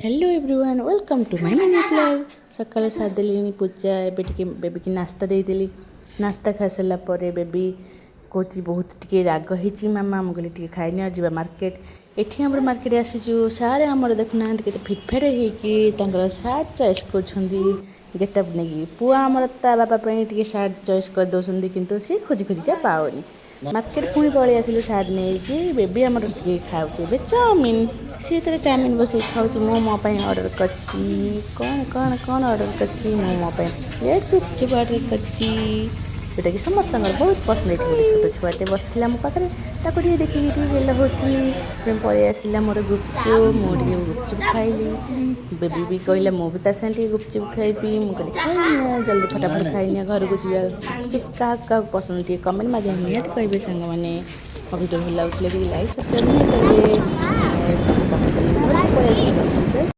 Hello everyone welcome to my mini blog. सकाल सारिदेली पूजा एवं बेबी की नास्ता देदेली। नास्ता खाई सारा बेबी कौच बहुत टी राग होती मामा मुझे टी खाई जा मार्केट। एठी आम मार्केट आसीचु सारे आमर देखुना के फिटफाट होकर सार्ट चॉइस कर गेटअप नहीं पुआ आमर ता बापा टे सार्ट चॉइस कर दौरान कितु सी खोजी खोजिका पाऊनी मार्केट पुणी पलि आसिलु सार्ट नहीं बेबी आमर टे खाऊे चाउमिन सी तो चाउमिन बस खाऊँ मो मो ऑर्डर करची कौन कौन कौन ऑर्डर करची मो मो ये गुपचुप ऑर्डर करची जोटा कि समस्त बहुत पसंद है। गोटे छोट छुआटे बसला मो पाखे ताको देखिए गेल होती पलि आसला मोर गुपचुप मुझे गुपचुप खाइली बेबी भी कहला मुझे साथ गुपचुप खाइबी मुझे खाई जल्दी फटाफट खाई घर को जा गुपचुप क्या पसंद टे कमेंट माध्यम निहत कहे सांग मैंने भिडियो भल लगे लाइक सब्सक्राइब नहीं करेंगे सब पसंद